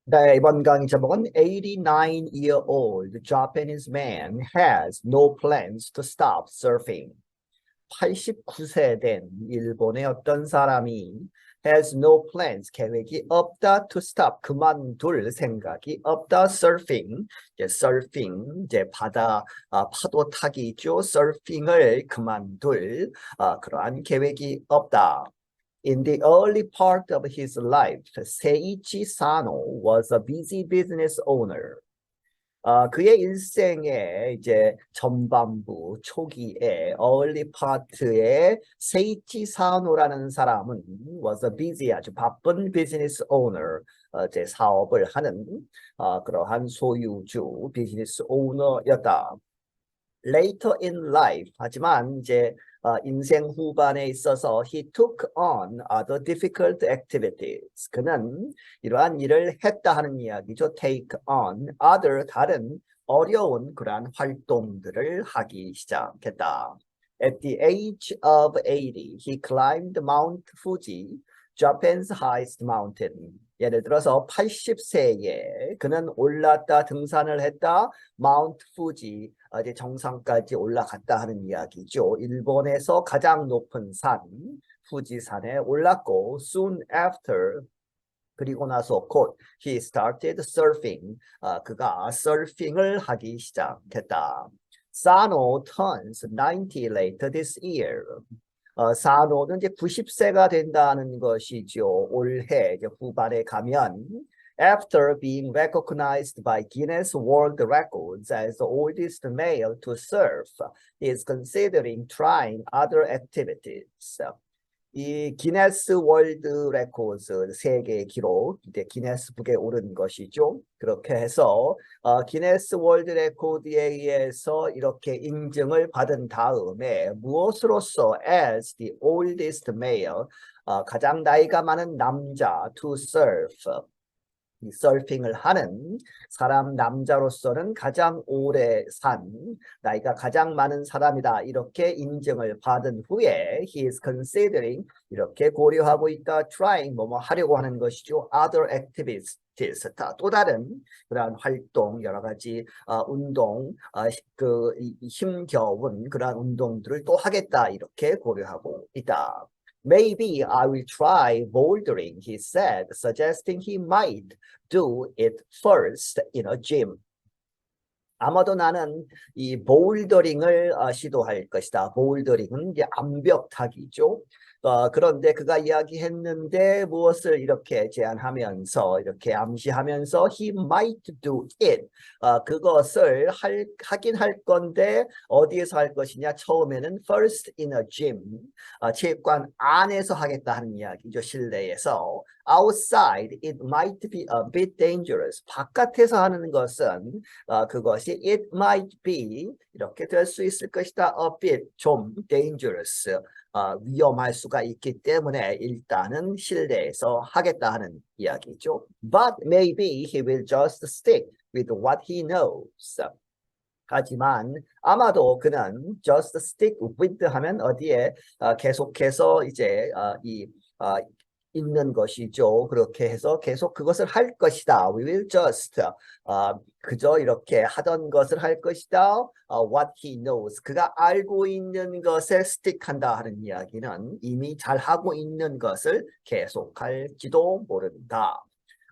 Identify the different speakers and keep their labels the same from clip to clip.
Speaker 1: 네, 이번 강의 제목은 89-year-old Japanese man has no plans to stop surfing. 89세 된 일본의 어떤 사람이 has no plans, 계획이 없다 to stop, 그만둘 생각이 없다 surfing, 이제 surfing, 이제 파도 타기죠. surfing을 그만둘 그러한 계획이 없다. In the early part of his life, Seiichi Sano was a busy business owner. 그의 일생의 이제 전반부 초기에 early part의 세이치 사노라는 사람은 was a busy 아주 바쁜 business owner 이제 사업을 하는 그러한 소유주 비즈니스 오너였다. Later in life, 하지만 이제 인생 후반에 있어서 he took on other difficult activities. 그는 이러한 일을 했다 하는 이야기죠. take on other 다른 어려운 그러한 활동들을 하기 시작했다. At the age of 80, he climbed Mount Fuji, Japan's highest mountain. 예를 들어서 80세에 그는 올랐다 등산을 했다. 마운트 fuji 이제 정상까지 올라갔다 하는 이야기죠. 일본에서 가장 높은 산 후지산에 올랐고 soon after 그리고 나서 곧 he started surfing 그가 서핑을 하기 시작했다. Sano turns 90 later this year. 사노는 이제 90세가 된다는 것이죠. 올해 이제 후반에 가면 after being recognized by Guinness World Records as the oldest male to surf, he is considering trying other activities. 이 기네스 월드 레코드 세계 기록 이제 기네스북에 오른 것이죠. 그렇게 해서 기네스 월드 레코드에 의해서 이렇게 인증을 받은 다음에 무엇으로서 as the oldest male 가장 나이가 많은 남자 to surf 이 서핑을 하는 사람 남자로서는 가장 오래 산 나이가 가장 많은 사람이다 이렇게 인정을 받은 후에 he is considering 이렇게 고려하고 있다 trying 뭐뭐 하려고 하는 것이죠 other activities 또 다른 그러한 활동 여러 가지 운동 힘겨운 그러한 운동들을 또 하겠다 이렇게 고려하고 있다. Maybe I will try bouldering, he said, suggesting he might do it first in a gym. 아마도 나는 이 보울더링을 시도할 것이다. 보울더링은 이제 암벽 타기죠. 그런데 그가 이야기했는데 무엇을 이렇게 제안하면서 이렇게 암시하면서 he might do it. 그것을 하긴 할 건데 어디에서 할 것이냐? 처음에는 first in a gym. 체육관 안에서 하겠다 하는 이야기죠. 실내에서. Outside it might be a bit dangerous. 바깥에서 하는 것은 그것이 it might be 이렇게 될 수 있을 것이다. a bit 좀 dangerous. 위험할 수가 있기 때문에 일단은 실내에서 하겠다 하는 이야기죠. But maybe he will just stick with what he knows. 하지만 아마도 그는 just stick with 하면 어디에 계속해서 이제 있는 것이죠. 그렇게 해서 계속 그것을 할 것이다. We will just 그저 이렇게 하던 것을 할 것이다. What he knows. 그가 알고 있는 것에 stick한다 하는 이야기는 이미 잘 하고 있는 것을 계속할지도 모른다.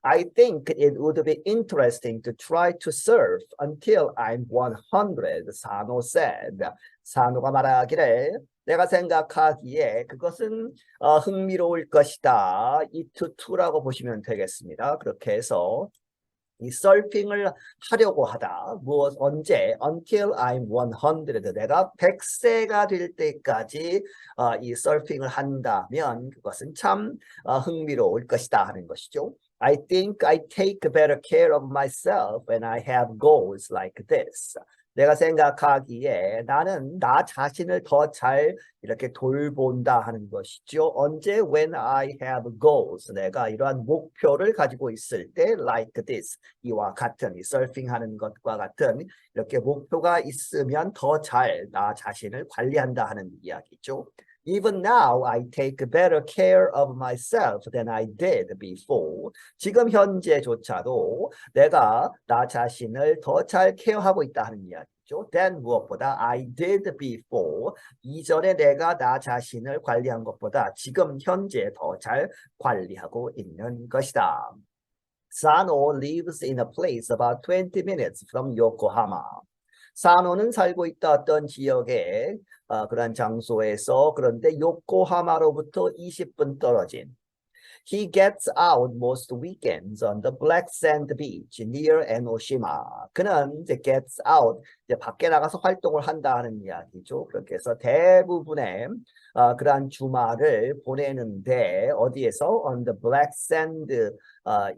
Speaker 1: I think it would be interesting to try to surf until I'm 100, 사노 said. 사노가 말하기를 내가 생각하기에 그것은 흥미로울 것이다. it2라고 보시면 되겠습니다. 그렇게 해서 이 서핑을 하려고 하다. 언제? Until I'm 100. 내가 100세가 될 때까지 이 서핑을 한다면 그것은 참 흥미로울 것이다 하는 것이죠. I think I take better care of myself when I have goals like this. 내가 생각하기에 나는 나 자신을 더 잘 이렇게 돌본다 하는 것이죠. 언제? When I have goals. 내가 이러한 목표를 가지고 있을 때 like this. 이와 같은 이 서핑하는 것과 같은 이렇게 목표가 있으면 더 잘 나 자신을 관리한다 하는 이야기죠. Even now, I take better care of myself than I did before. 지금 현재조차도 내가 나 자신을 더 잘 케어하고 있다는 이야기죠. than 무엇보다 I did before. 이전에 내가 나 자신을 관리한 것보다 지금 현재 더 잘 관리하고 있는 것이다. Sano lives in a place about 20 minutes from Yokohama. 사노는 살고 있다 어떤 지역에 그런 장소에서 그런데 요코하마로부터 20분 떨어진 He gets out most weekends on the Black Sand Beach near Enoshima. 그는 이제 gets out, 이제 밖에 나가서 활동을 한다는 이야기죠. 그렇게 해서 대부분의 그러한 주말을 보내는데 어디에서 on the Black Sand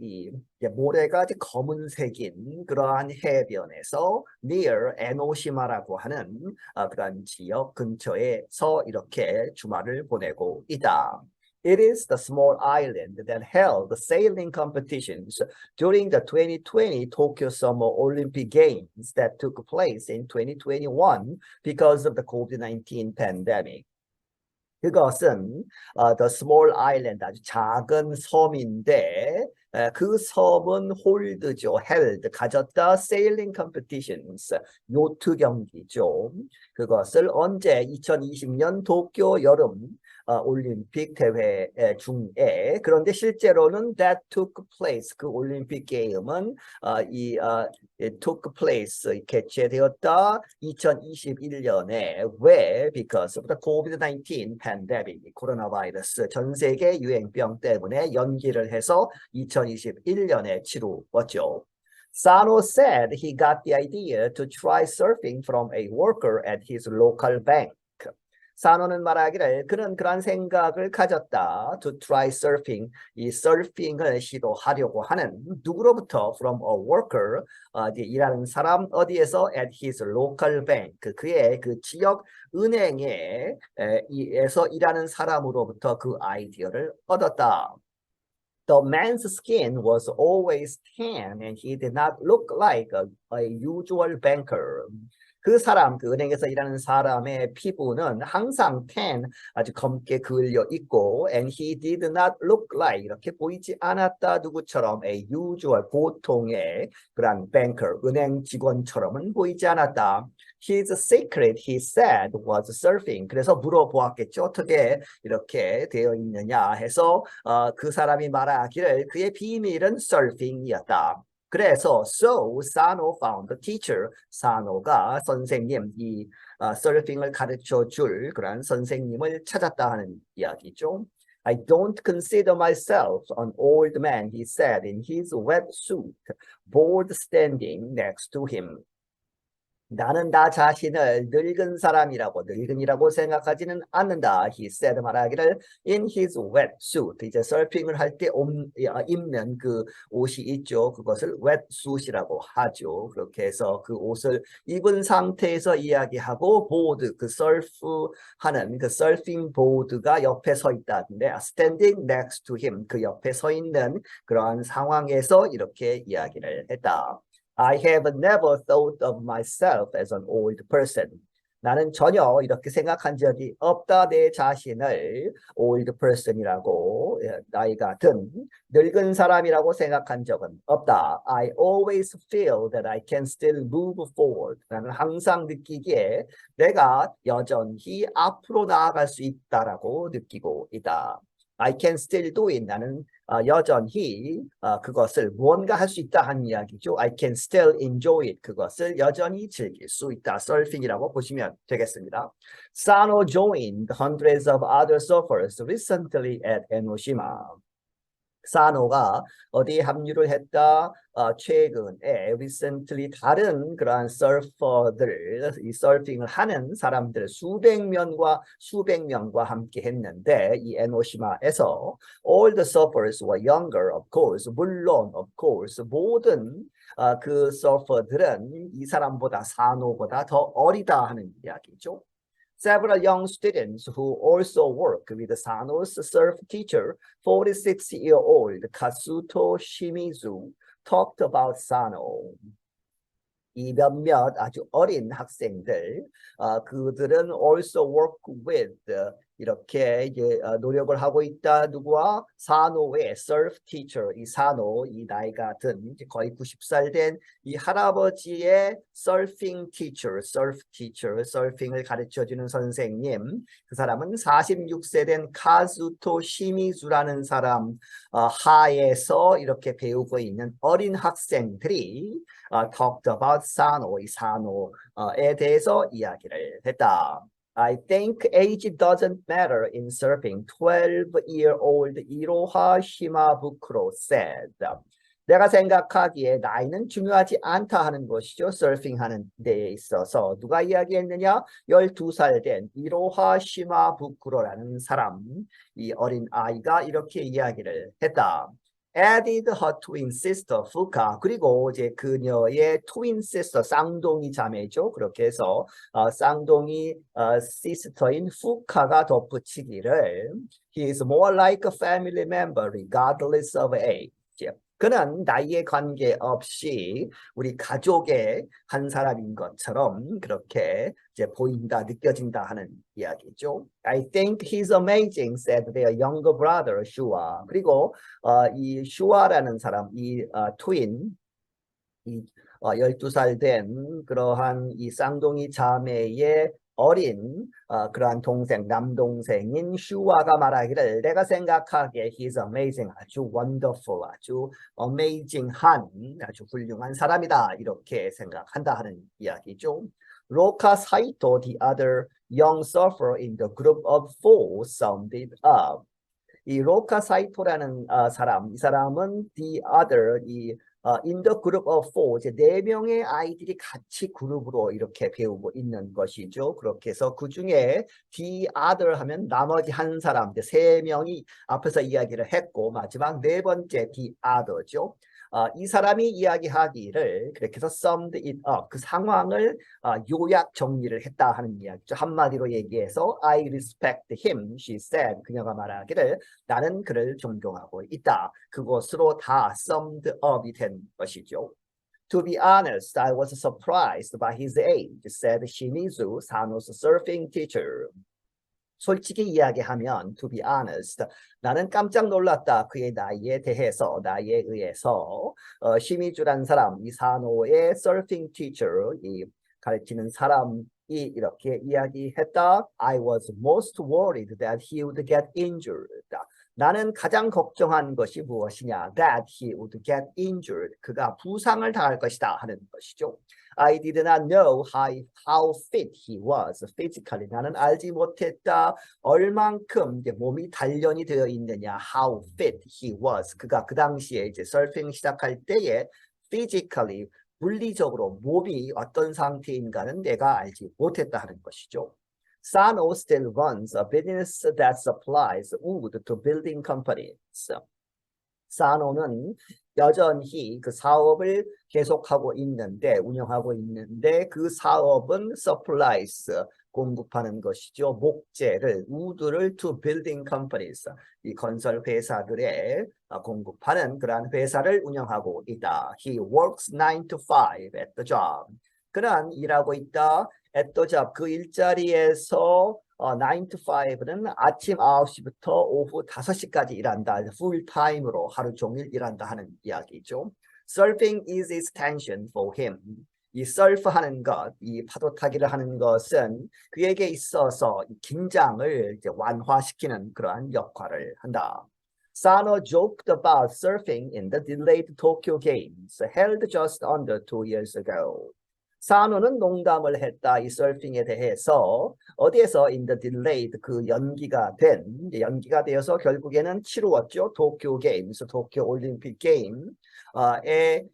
Speaker 1: 이 모래가 이제 검은색인 그러한 해변에서 near 에노시마라고 하는 그러한 지역 근처에서 이렇게 주말을 보내고 있다. It is the small island that held the sailing competitions during the 2020 Tokyo Summer Olympic Games that took place in 2021 because of the COVID-19 pandemic. 그것은 the small island, 아주 작은 섬인데 그 섬은 홀드죠, held, 가졌다 sailing competitions, 요트 경기죠. 그것을 언제 2020년 도쿄 여름 올림픽 대회 중에 그런데 실제로는 that took place 그 올림픽 게임은 took place 개최되었다 2021년에 왜 because of the COVID-19 pandemic 코로나 바이러스 전 세계 유행병 때문에 연기를 해서 2021년에 치루었죠. Sano said he got the idea to try surfing from a worker at his local bank. 사노는 말하기를 그는 그런 생각을 가졌다. To try surfing. 이 서핑을 시도하려고 하는 누구로부터? From a worker. 일하는 사람 어디에서? At his local bank. 그의 그 지역 은행에서 일하는 사람으로부터 그 아이디어를 얻었다. The man's skin was always tan and he did not look like a usual banker. 그 사람, 그 은행에서 일하는 사람의 피부는 항상 tan, 아주 검게 그을려 있고 and he did not look like, 이렇게 보이지 않았다 누구처럼 a usual, 보통의 그런 banker, 은행 직원처럼은 보이지 않았다. His secret, he said, was surfing. 그래서 물어보았겠죠. 어떻게 이렇게 되어 있느냐 해서 그 사람이 말하기를 그의 비밀은 surfing이었다. 그래서 so Sano found a teacher. 사노가 선생님, 이 서핑을 가르쳐 줄 그런 선생님을 찾았다 하는 이야기죠. I don't consider myself an old man, he said in his wetsuit, bored standing next to him. 나는 나 자신을 늙은 사람이라고 늙은이라고 생각하지는 않는다. He said 말하기를 in his wetsuit. 이제 서핑을 할 때 입는 그 옷이 있죠. 그것을 wetsuit이라고 하죠. 그렇게 해서 그 옷을 입은 상태에서 이야기하고 보드 그 서프하는 그 서핑 보드가 옆에 서 있다는데 standing next to him 그 옆에 서 있는 그러한 상황에서 이렇게 이야기를 했다. I have never thought of myself as an old person. 나는 전혀 이렇게 생각한 적이 없다. 내 자신을 old person이라고 나이가 든 늙은 사람이라고 생각한 적은 없다. I always feel that I can still move forward. 나는 항상 느끼기에 내가 여전히 앞으로 나아갈 수 있다라고 느끼고 있다. I can still do it. 나는 여전히 그것을 무언가 할 수 있다 하는 이야기죠. I can still enjoy it. 그것을 여전히 즐길 수 있다. 서핑이라고 보시면 되겠습니다. Sano joined hundreds of other surfers recently at Enoshima. 사노가 어디에 합류를 했다? 최근에 recently 다른 그러한 서퍼들, 이 서핑을 하는 사람들 수백 명과 함께 했는데 이 에노시마에서 all the surfers were younger, of course. 물론, of course, 모든 그 서퍼들은 이 사람보다 사노보다 더 어리다 하는 이야기죠. Several young students who also work with Sano's surf teacher, 46-year-old Kazuto Shimizu, talked about Sano. 이 몇몇 아주 어린 학생들, 그들은 also work with 이렇게 이제 노력을 하고 있다. 누구와? 사노의 surf teacher. 이 사노, 이 나이가 든 이제 거의 90살 된 이 할아버지의 surfing teacher, surfing을 가르쳐주는 선생님. 그 사람은 46세 된 카즈토 시미즈라는 사람 하에서 이렇게 배우고 있는 어린 학생들이 talked about 사노, 이 사노에 대해서 이야기를 했다. I think age doesn't matter in surfing. 12-year-old 이로하 시마부크로 said. 내가 생각하기에 나이는 중요하지 않다 하는 것이죠. 서핑하는 데에 있어서. 누가 이야기했느냐? 12살 된 이로하 시마부크로라는 사람, 이 어린 아이가 이렇게 이야기를 했다. Added her twin sister Fuka. 그리고 이제 그녀의 twin sister 쌍둥이 자매죠. 그렇게 해서 쌍둥이 시스터인 후카가 덧붙이기를 He is more like a family member regardless of age. 그는 나이에 관계없이 우리 가족의 한 사람인 것처럼 그렇게 이제 보인다, 느껴진다 하는 이야기죠. I think he's amazing, said their younger brother, Shua. 그리고 이 슈아라는 사람, 이 트윈, 이 12살 된 그러한 이 쌍둥이 자매의 어린 그러한 동생, 남동생인 슈아가 말하기를 내가 생각하기에 he's amazing, 아주 wonderful, 아주 amazing한, 아주 훌륭한 사람이다 이렇게 생각한다 하는 이야기죠. 로카 사이토, the other young surfer in the group of four, summed it up. 이 로카 사이토라는 사람, 이 사람은 the other, in the group of four, 이제 4명의 아이들이 같이 그룹으로 이렇게 배우고 있는 것이죠. 그렇게 해서 그 중에 the other 하면 나머지 한 사람, 이제 3명이 앞에서 이야기를 했고 마지막 4번째 the other죠. 이 사람이 이야기하기를 그렇게 해서 summed it up, 그 상황을 요약 정리를 했다 하는 이야기죠. 한마디로 얘기해서 I respect him, she said. 그녀가 말하기를 나는 그를 존경하고 있다. 그것으로 다 summed up이 된 것이죠. To be honest, I was surprised by his age, said Shimizu, 사노's surfing teacher. 솔직히 이야기하면, to be honest, 나는 깜짝 놀랐다. 그의 나이에 대해서, 나이에 의해서. 시미주란 사람, 이 사노의 surfing teacher, 이 가르치는 사람이 이렇게 이야기했다. I was most worried that he would get injured. 나는 가장 걱정한 것이 무엇이냐? That he would get injured. 그가 부상을 당할 것이다 하는 것이죠. I did not know how fit he was physically. 나는 알지 못했다. 얼만큼 이제 몸이 단련이 되어 있느냐. How fit he was. 그가 그 당시에 이제 서핑 시작할 때에 physically 물리적으로 몸이 어떤 상태인가는 내가 알지 못했다 하는 것이죠. Sano still runs a business that supplies wood to building companies. 사노는 여전히 그 사업을 계속하고 있는데, 운영하고 있는데 그 사업은 supplies, 공급하는 것이죠. 목재를, 우드를 to building companies, 이 건설 회사들에 공급하는 그러한 회사를 운영하고 있다. He works 9 to 5 at the job. 그는 일하고 있다. at the job, 그 일자리에서 9 to 5는 아침 9시부터 오후 5시까지 일한다. 풀타임으로 하루 종일 일한다 하는 이야기죠. Surfing is his passion for him. 이 서프하는 것, 이 파도 타기를 하는 것은 그에게 있어서 긴장을 이제 완화시키는 그러한 역할을 한다. Sano joked about surfing in the delayed Tokyo Games held just under 2 years ago. 사노는 농담을 했다. 이 서핑에 대해서 어디에서 in the delayed, 그 연기가 되어서 결국에는 치루었죠. 도쿄 게임스, 도쿄 올림픽 게임에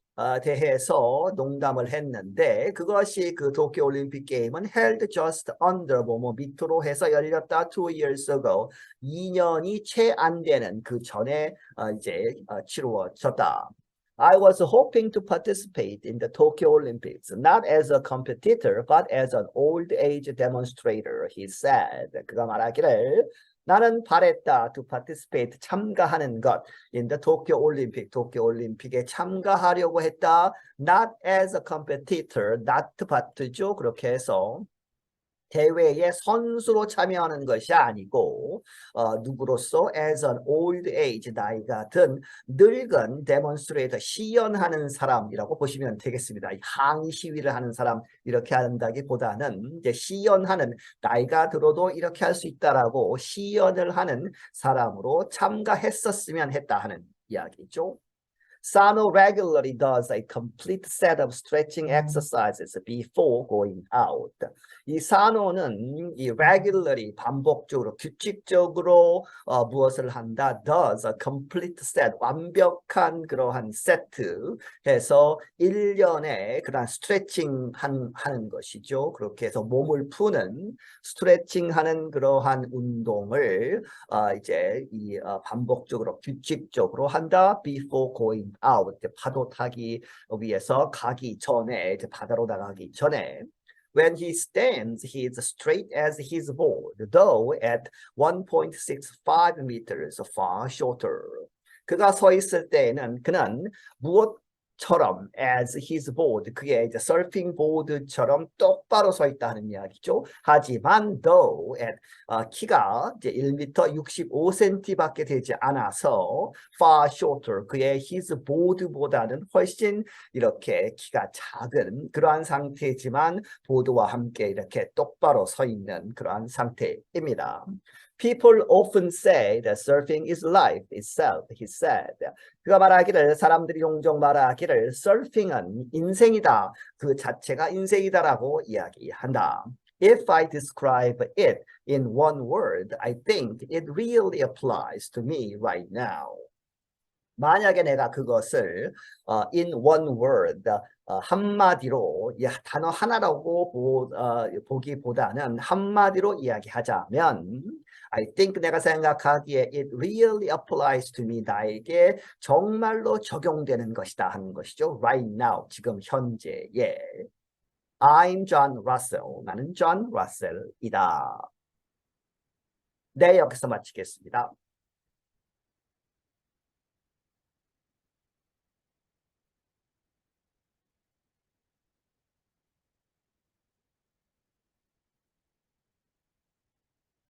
Speaker 1: 대해서 농담을 했는데 그것이 그 도쿄 올림픽 게임은 held just under 밑으로 해서 열렸다. 2 years ago, 2년이 채 안 되는 그 전에 이제 치루어졌다. I was hoping to participate in the Tokyo Olympics, not as a competitor, but as an old age demonstrator, he said. 그가 말하기를 나는 바랬다 to participate, 참가하는 것, in the Tokyo Olympic, 도쿄 올림픽에 참가하려고 했다, not as a competitor, not but죠. 그렇게 해서 대회에 선수로 참여하는 것이 아니고 누구로서 as an old age 나이가 든 늙은 demonstrator 시연하는 사람이라고 보시면 되겠습니다. 항의 시위를 하는 사람 이렇게 한다기보다는 이제 시연하는 나이가 들어도 이렇게 할 수 있다라고 시연을 하는 사람으로 참가했었으면 했다 하는 이야기죠. Sano regularly does a complete set of stretching exercises before going out. 이 사노는 이 regularly 반복적으로 규칙적으로 무엇을 한다? Does a complete set 완벽한 그러한 세트 해서 1년에 그런 스트레칭 하는 것이죠. 그렇게 해서 몸을 푸는 스트레칭하는 그러한 운동을 이제 반복적으로 규칙적으로 한다. Before going out 파도 타기 위해서 가기 전에 이제 바다로 나가기 전에 When he stands, he is straight as his board, though at 1.65 meters far shorter. 그가 서 있을 때에는 그는 무엇처럼 as his board, 그게 이제 서핑 보드처럼 똑바로 서 있다는 이야기죠. 하지만 though at 키가 이제 1m 65cm밖에 되지 않아서 far shorter, 그의 his board보다는 훨씬 이렇게 키가 작은 그러한 상태지만 보드와 함께 이렇게 똑바로 서 있는 그러한 상태입니다. People often say that surfing is life itself, he said. 그가 말하기를 사람들이 종종 말하기를 서핑은 인생이다. 그 자체가 인생이다라고 이야기한다. If I describe it in one word, I think it really applies to me right now. 만약에 내가 그것을 in one word 한마디로 단어 하나라고 보기보다는 한마디로 이야기하자면 I think 내가 생각하기에 it really applies to me 나에게 정말로 적용되는 것이다 하는 것이죠. Right now 지금 현재에 I'm John Russell 나는 John Russell이다. 네 여기서 마치겠습니다.